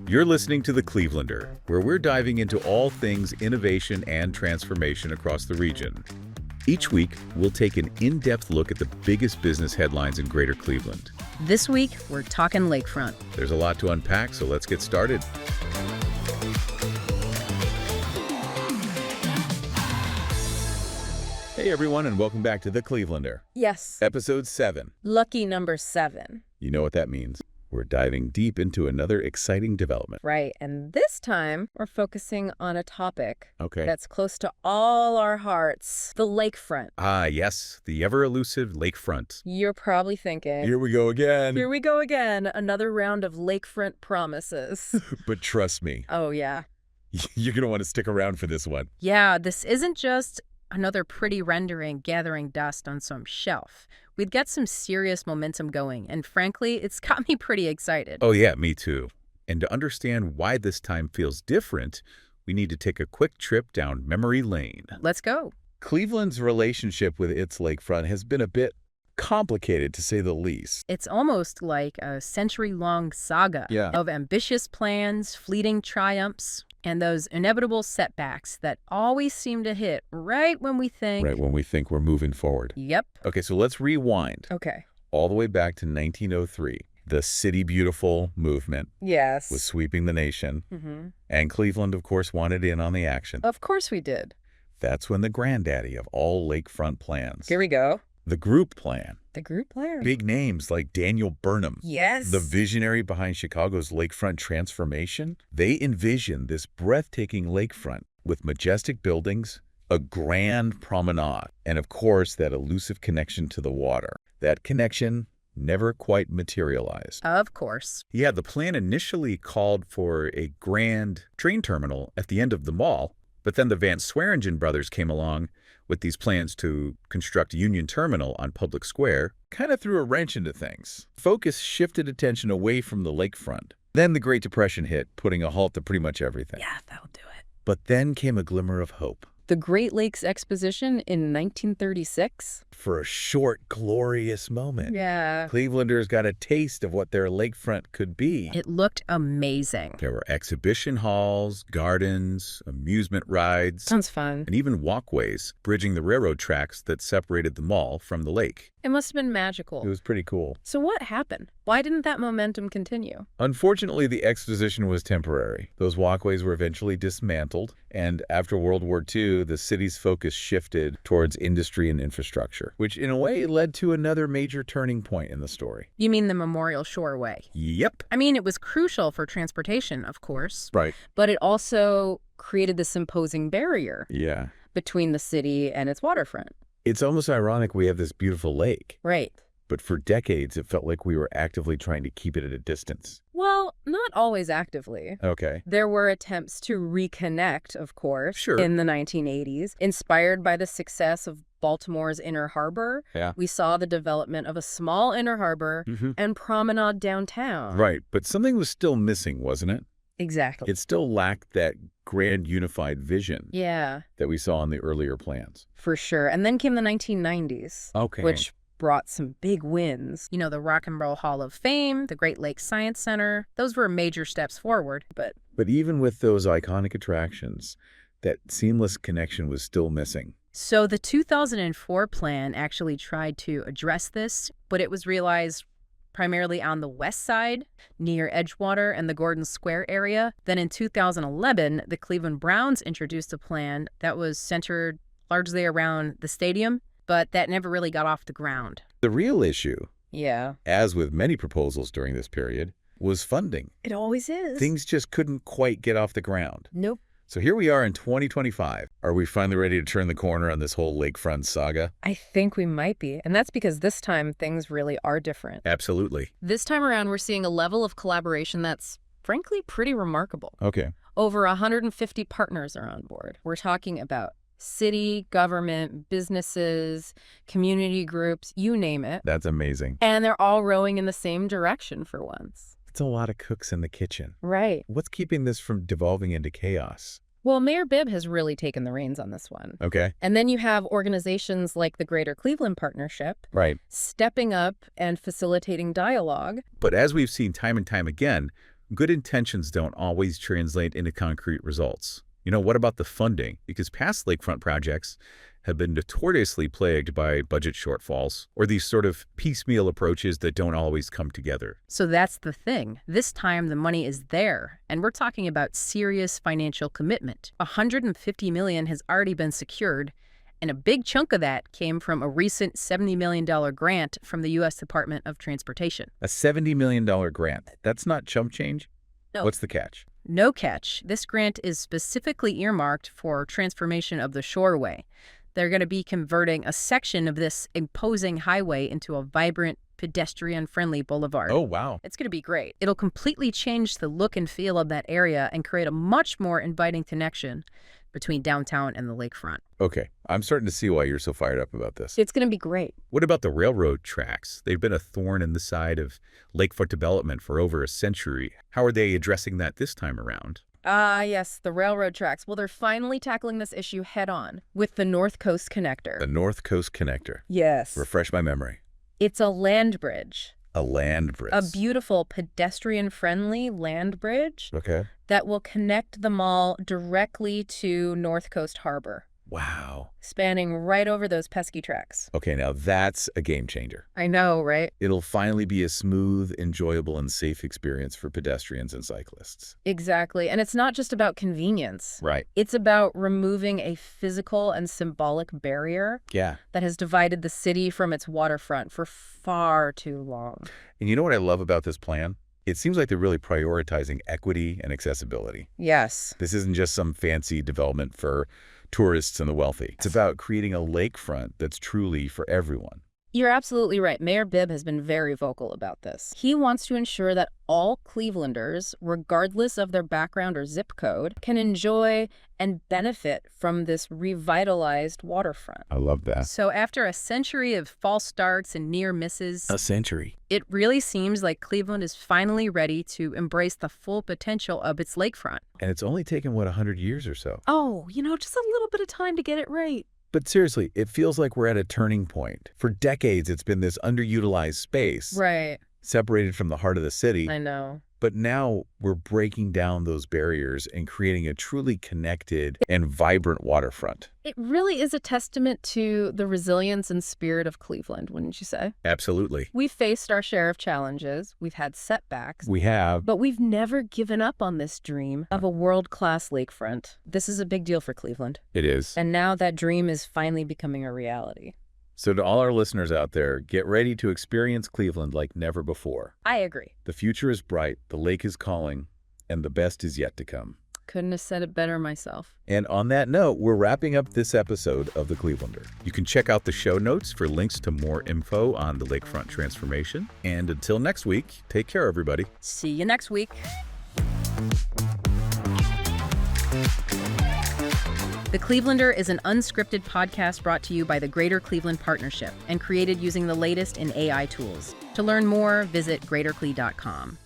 You're listening to The Clevelander, where we're diving into all things innovation and transformation across the region. Each week, we'll take an in-depth look at the biggest business headlines in Greater Cleveland. This week, we're talking lakefront. There's a lot to unpack, so let's get started. Hey everyone, and welcome back to The Clevelander. Yes. Episode 7. Lucky number 7. You know what that means. We're diving deep into another exciting development. Right, and this time, we're focusing on a topic That's close to all our hearts, the lakefront. Ah, yes, the ever-elusive lakefront. You're probably thinking, Here we go again. here we go again, another round of lakefront promises. But trust me, Oh, yeah. you're going to want to stick around for this one. Yeah, this isn't just another pretty rendering gathering dust on some shelf. We'd get some serious momentum going, and frankly, it's got me pretty excited. Oh yeah, me too. And to understand why this time feels different, we need to take a quick trip down memory lane. Let's go. Cleveland's relationship with its lakefront has been a bit complicated, to say the least. It's almost like a century-long saga of ambitious plans, fleeting triumphs, and those inevitable setbacks that always seem to hit right when we think... Right when we think we're moving forward. Yep. Okay, so let's rewind. Okay. All the way back to 1903. The City Beautiful movement Yes. was sweeping the nation. Mm-hmm. And Cleveland, of course, wanted in on the action. Of course we did. That's when the granddaddy of all lakefront plans. Here we go. The group plan. The group plan. Big names like Daniel Burnham. Yes. The visionary behind Chicago's lakefront transformation. They envisioned this breathtaking lakefront with majestic buildings, a grand promenade, and of course that elusive connection to the water. That connection never quite materialized. Of course. Yeah, the plan initially called for a grand train terminal at the end of the mall, but then the Van Swearingen brothers came along with these plans to construct Union Terminal on Public Square, kind of threw a wrench into things. Focus shifted attention away from the lakefront. Then the Great Depression hit, putting a halt to pretty much everything. Yeah, that'll do it. But then came a glimmer of hope. The Great Lakes Exposition in 1936. For a short, glorious moment. Yeah. Clevelanders got a taste of what their lakefront could be. It looked amazing. There were exhibition halls, gardens, amusement rides, Sounds fun. and even walkways bridging the railroad tracks that separated the mall from the lake. It must have been magical. It was pretty cool. So what happened? Why didn't that momentum continue? Unfortunately, the exposition was temporary. Those walkways were eventually dismantled, and after World War II, the city's focus shifted towards industry and infrastructure, which in a way led to another major turning point in the story. You mean the Memorial Shoreway? Yep. I mean, it was crucial for transportation, of course, Right. but it also created this imposing barrier Yeah. between the city and its waterfront. It's almost ironic we have this beautiful lake, Right. but for decades it felt like we were actively trying to keep it at a distance. Well, not always actively. Okay. There were attempts to reconnect, of course, Sure. in the 1980s, inspired by the success of Baltimore's Inner Harbor. Yeah. We saw the development of a small inner harbor Mm-hmm. and promenade downtown. Right, but something was still missing, wasn't it? Exactly. It still lacked that grand unified vision Yeah, that we saw in the earlier plans. for sure. And then came the 1990s, Okay. which brought some big wins. You know, the Rock and Roll Hall of Fame, the Great Lakes Science Center. Those were major steps forward, but But even with those iconic attractions, that seamless connection was still missing. so the 2004 plan actually tried to address this, but it was realized primarily on the west side, near Edgewater and the Gordon Square area. Then in 2011, the Cleveland Browns introduced a plan that was centered largely around the stadium, but that never really got off the ground. The real issue, Yeah. as with many proposals during this period, was funding. It always is. Things just couldn't quite get off the ground. Nope. So here we are in 2025. Are we finally ready to turn the corner on this whole lakefront saga? I think we might be. And that's because this time things really are different. Absolutely. This time around, we're seeing a level of collaboration that's frankly pretty remarkable. Okay. Over 150 partners are on board. We're talking about city, government, businesses, community groups, you name it. That's amazing. And they're all rowing in the same direction for once. It's a lot of cooks in the kitchen. Right. What's keeping this from devolving into chaos? Well, Mayor Bibb has really taken the reins on this one. Okay. And then you have organizations like the Greater Cleveland Partnership Right. stepping up and facilitating dialogue. But as we've seen time and time again, good intentions don't always translate into concrete results. What about the funding? Because past lakefront projects have been notoriously plagued by budget shortfalls or these sort of piecemeal approaches that don't always come together. So that's the thing. This time the money is there, and we're talking about serious financial commitment. $150 million has already been secured, and a big chunk of that came from a recent $70 million grant from the U.S. Department of Transportation. A $70 million grant. That's not chump change? No. What's the catch? No catch. This grant is specifically earmarked for transformation of the shoreway. They're going to be converting a section of this imposing highway into a vibrant, pedestrian-friendly boulevard. Oh, wow. It's going to be great. It'll completely change the look and feel of that area and create a much more inviting connection between downtown and the lakefront. Okay, I'm starting to see why you're so fired up about this. It's going to be great. What about the railroad tracks? They've been a thorn in the side of lakefront development for over a century. How are they addressing that this time around? Yes, the railroad tracks. Well, they're finally tackling this issue head-on with the North Coast Connector. The North Coast Connector. Yes. Refresh my memory. It's a land bridge. A land bridge. A beautiful pedestrian-friendly land bridge Okay. that will connect the mall directly to North Coast Harbor, Wow. spanning right over those pesky tracks. Okay, now that's a game changer. I know, right? It'll finally be a smooth, enjoyable, and safe experience for pedestrians and cyclists. Exactly. And it's not just about convenience. Right. It's about removing a physical and symbolic barrier Yeah. that has divided the city from its waterfront for far too long. And you know what I love about this plan? It seems like they're really prioritizing equity and accessibility. Yes. This isn't just some fancy development for tourists and the wealthy. It's about creating a lakefront that's truly for everyone. You're absolutely right. Mayor Bibb has been very vocal about this. He wants to ensure that all Clevelanders, regardless of their background or zip code, can enjoy and benefit from this revitalized waterfront. I love that. So after a century of false starts and near misses, A century. it really seems like Cleveland is finally ready to embrace the full potential of its lakefront. And it's only taken, 100 years or so? Oh, just a little bit of time to get it right. But seriously, it feels like we're at a turning point. For decades, it's been this underutilized space, Right. separated from the heart of the city. I know. But now we're breaking down those barriers and creating a truly connected and vibrant waterfront. It really is a testament to the resilience and spirit of Cleveland, wouldn't you say? Absolutely. We've faced our share of challenges. We've had setbacks. We have. But we've never given up on this dream of a world-class lakefront. This is a big deal for Cleveland. It is. And now that dream is finally becoming a reality. So to all our listeners out there, get ready to experience Cleveland like never before. I agree. The future is bright, the lake is calling, and the best is yet to come. Couldn't have said it better myself. And on that note, we're wrapping up this episode of The Clevelander. You can check out the show notes for links to more info on the lakefront transformation. And until next week, take care, everybody. See you next week. The Clevelander is an unscripted podcast brought to you by the Greater Cleveland Partnership and created using the latest in AI tools. To learn more, visit greatercle.com.